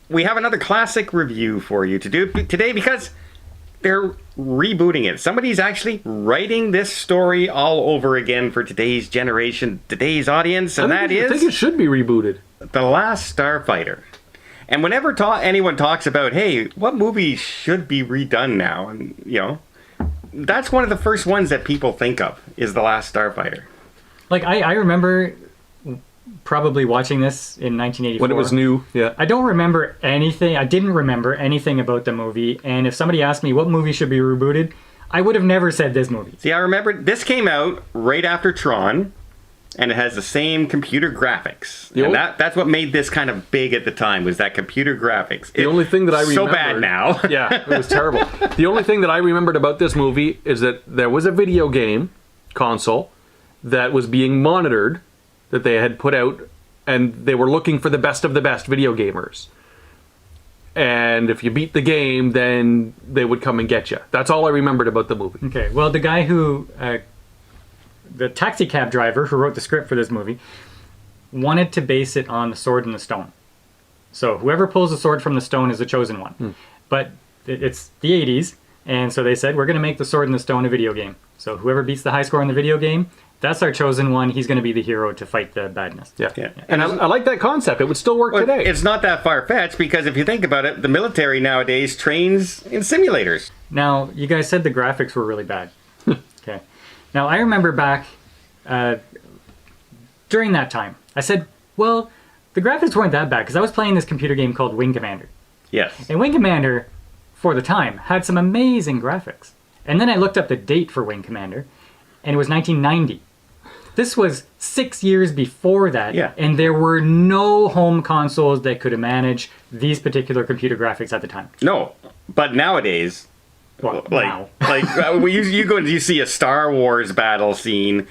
we have another classic review for you to do today because they're rebooting it. Somebody's actually writing this story all over again for today's generation, today's audience, and I think it should be rebooted. The Last Starfighter. And whenever anyone talks about, hey, what movie should be redone now, and that's one of the first ones that people think of is The Last Starfighter. Like I remember probably watching this in 1984 when it was new. Yeah, I don't remember anything. I didn't remember anything about the movie. And if somebody asked me what movie should be rebooted, I would have never said this movie. See, I remember this came out right after Tron, and it has the same computer graphics. And that's what made this kind of big at the time, was that computer graphics. The only thing that I remember... So bad now. Yeah, it was terrible. The only thing that I remembered about this movie is that there was a video game console that was being monitored, that they had put out, and they were looking for the best of the best video gamers. And if you beat the game, then they would come and get you. That's all I remembered about the movie. Okay, well, the guy who... the taxi cab driver who wrote the script for this movie wanted to base it on the sword and the stone. So whoever pulls the sword from the stone is the chosen one. But it's the 80s, and so they said, we're going to make the sword and the stone a video game. So whoever beats the high score in the video game, that's our chosen one. He's going to be the hero to fight the badness. Yeah. And I like that concept. It would still work today. It's not that far-fetched, because if you think about it, the military nowadays trains in simulators. Now, you guys said the graphics were really bad. Okay. Now, I remember back during that time, I said, well, the graphics weren't that bad, because I was playing this computer game called Wing Commander. Yes. And Wing Commander, for the time, had some amazing graphics. And then I looked up the date for Wing Commander, and it was 1990. This was 6 years before that, and there were no home consoles that could manage these particular computer graphics at the time. No, but nowadays... Well, you go and you see a Star Wars battle scene,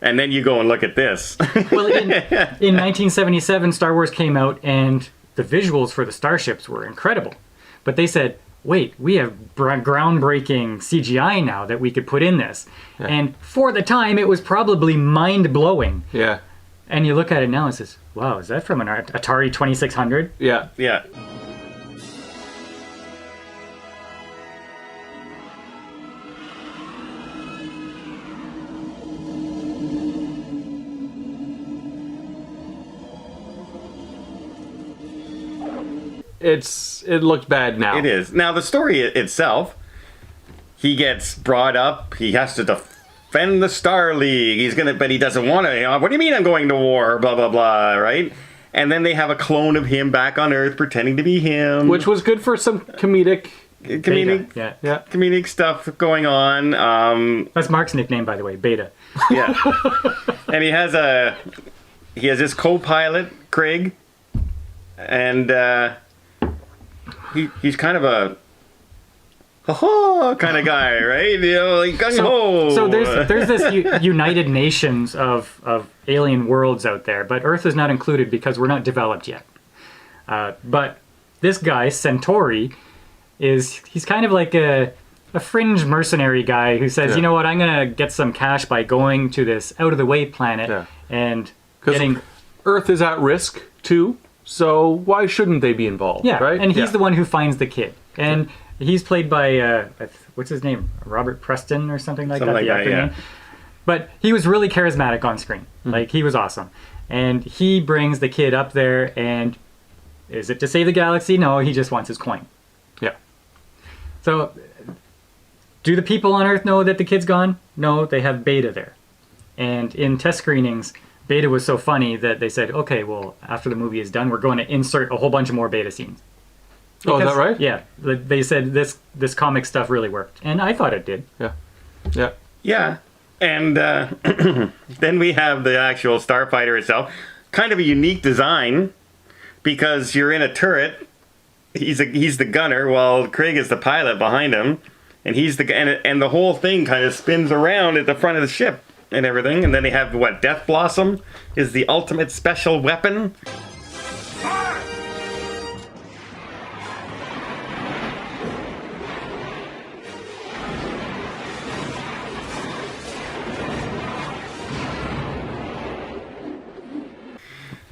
and then you go and look at this. Well, in 1977, Star Wars came out, and the visuals for the starships were incredible. But they said, wait, we have groundbreaking CGI now that we could put in this. Yeah. And for the time, it was probably mind-blowing. Yeah. And you look at it now and says, wow, is that from an Atari 2600? Yeah. Yeah. It looked bad now. It is. Now, the story itself, he gets brought up, he has to defend the Star League, but he doesn't want to, what do you mean I'm going to war, blah, blah, blah, right? And then they have a clone of him back on Earth pretending to be him. Which was good for some comedic stuff going on. That's Mark's nickname, by the way, Beta. Yeah. And he has his co-pilot, Craig, and he's kind of a kind of guy, right? Like gung-ho. So there's this United Nations of alien worlds out there, but Earth is not included because we're not developed yet. But this guy, Centauri, he's kind of like a fringe mercenary guy who says, you know what, I'm going to get some cash by going to this out-of-the-way planet and getting... Earth is at risk, too. So why shouldn't they be involved? Yeah, right? And he's the one who finds the kid. And he's played by, what's his name? Robert Preston or something like that, the actor name. But he was really charismatic on screen. Like, he was awesome. And he brings the kid up there, and is it to save the galaxy? No, he just wants his coin. Yeah. So, do the people on Earth know that the kid's gone? No, they have Beta there. And in test screenings, Beta was so funny that they said, okay, well, after the movie is done, we're going to insert a whole bunch of more Beta scenes. Because, is that right? Yeah. They said this comic stuff really worked. And I thought it did. Yeah. Yeah. Yeah. And then we have the actual Starfighter itself. Kind of a unique design, because you're in a turret. He's the gunner, while Craig is the pilot behind him. And and the whole thing kind of spins around at the front of the ship and everything. And then they have, Death Blossom is the ultimate special weapon.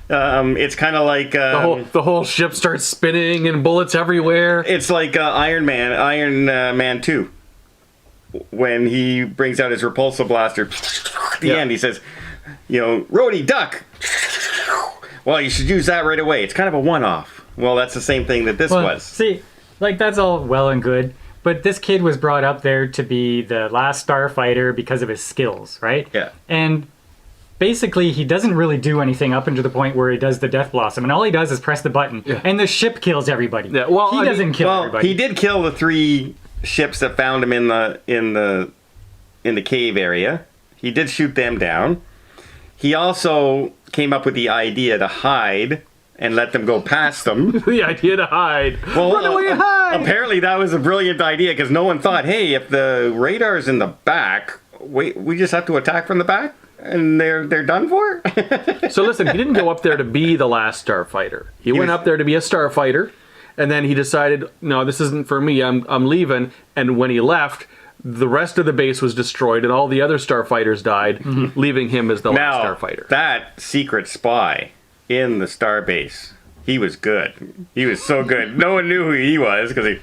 It's kind of like The whole ship starts spinning and bullets everywhere. it's like Iron Man 2, when he brings out his repulsor blaster. At the end, he says, Rhodey, duck. Well, you should use that right away. It's kind of a one-off. Well, that's the same thing that this was. See, like, that's all well and good, but this kid was brought up there to be the last starfighter because of his skills, right? Yeah. And basically, he doesn't really do anything up until the point where he does the Death Blossom, and all he does is press the button, and the ship kills everybody. Yeah, well, he doesn't kill everybody. He did kill the 3 ships that found him in the cave area. He did shoot them down. He also came up with the idea to hide and let them go past them. The idea to hide. Well, Run away and hide! Apparently that was a brilliant idea, because no one thought, hey, if the radar's in the back, we just have to attack from the back and they're done for? So listen, he didn't go up there to be the last starfighter. He went up there to be a starfighter, and then he decided, no, this isn't for me, I'm leaving. And when he left, the rest of the base was destroyed and all the other starfighters died, leaving him as the last starfighter. That secret spy in the starbase, he was good. He was so good. No one knew who he was, because he...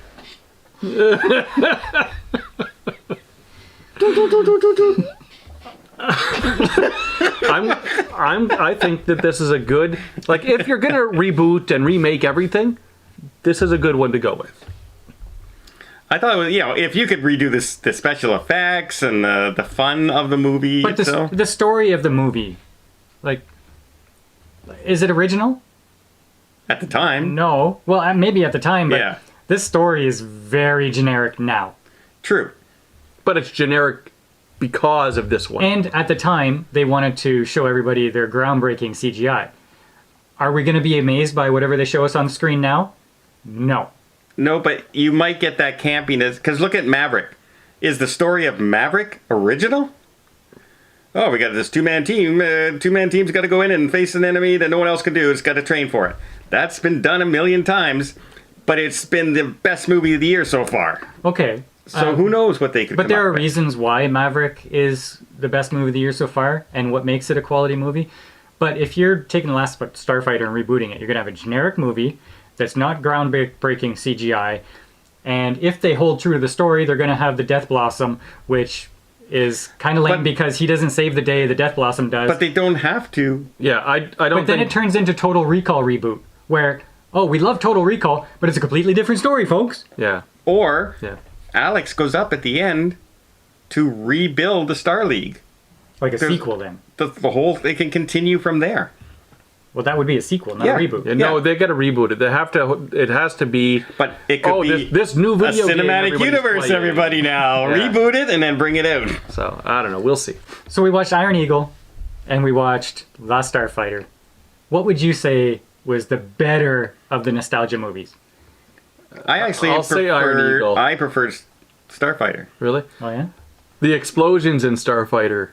I think that this is a good, like, if you're gonna reboot and remake everything, this is a good one to go with. I thought it was, if you could redo the special effects and the fun of the movie. But the story of the movie, like, is it original? At the time. No. Well, maybe at the time, but Yeah. this story is very generic now. True. But it's generic because of this one. And at the time, they wanted to show everybody their groundbreaking CGI. Are we going to be amazed by whatever they show us on the screen now? No. No, but you might get that campiness, because look at Maverick. Is the story of Maverick original? Oh, we got this two-man team. Two-man team's got to go in and face an enemy that no one else can do. It's got to train for it. That's been done a million times, but it's been the best movie of the year so far. Okay. So who knows what they could But come there up are with. reasons why Maverick is the best movie of the year so far and what makes it a quality movie. But if you're taking The Last Starfighter and rebooting it, you're going to have a generic movie that's not groundbreaking CGI. And if they hold true to the story, they're going to have the Death Blossom, which is kind of lame because he doesn't save the day, the Death Blossom does. But they don't have to. Yeah, I don't But then think... it turns into Total Recall reboot, where, oh, we love Total Recall, but it's a completely different story, folks. Yeah. Or Yeah. Alex goes up at the end to rebuild the Star League. Like a sequel, then. The whole thing can continue from there. Well, that would be a sequel, not a reboot. Yeah, no, they got to reboot it. They have to. It has to be. But it could be this new a video game cinematic everybody's universe, playing. everybody now. Yeah. Reboot it and then bring it out. So I don't know. We'll see. So we watched Iron Eagle, and we watched Last Starfighter. What would you say was the better of the nostalgia movies? I actually I'll say Iron Eagle. I prefer Starfighter. Really, Oh, yeah? the explosions in Starfighter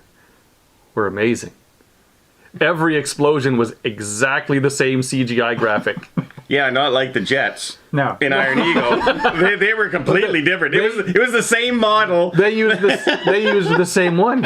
were amazing. Every explosion was exactly the same CGI graphic. Yeah, not like the jets No. in Iron Eagle. They were completely different. It was the same model. They used the same one.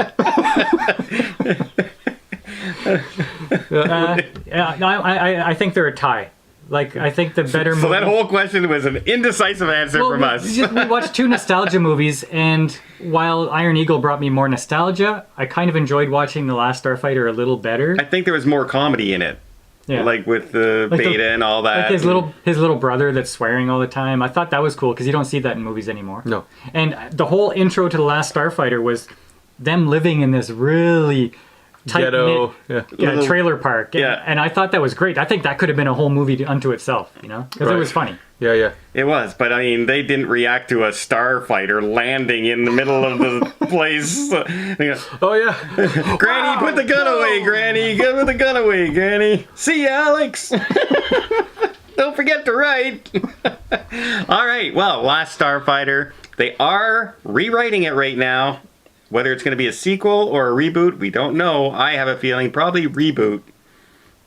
Yeah, no, I think they're a tie. Like, I think the better So movie... that whole question was an indecisive answer from us. We watched two nostalgia movies, and while Iron Eagle brought me more nostalgia, I kind of enjoyed watching The Last Starfighter a little better. I think there was more comedy in it. Yeah. Like with the Like the- beta and all that. Like his little brother that's swearing all the time. I thought that was cool because you don't see that in movies anymore. No. And the whole intro to The Last Starfighter was them living in this really Ghetto. tight-knit Yeah. Little- trailer park. Yeah. And I thought that was great. I think that could have been a whole movie unto itself, because it Right. was funny. Yeah, yeah. It was, but I mean, they didn't react to a starfighter landing in the middle of the place. They go, Oh yeah. Granny, put the gun away, Granny. Put the gun away, Granny. See ya, Alex. Don't forget to write. All right, well, Last Starfighter. They are rewriting it right now. Whether it's going to be a sequel or a reboot, we don't know. I have a feeling probably reboot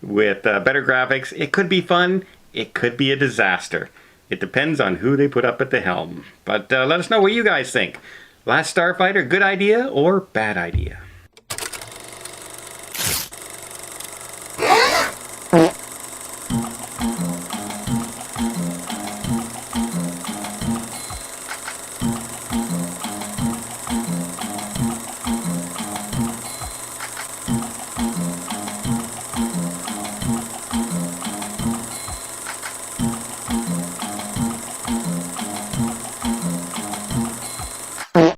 with better graphics. It could be fun. It could be a disaster. It depends on who they put up at the helm. But let us know what you guys think. Last Starfighter, good idea or bad idea?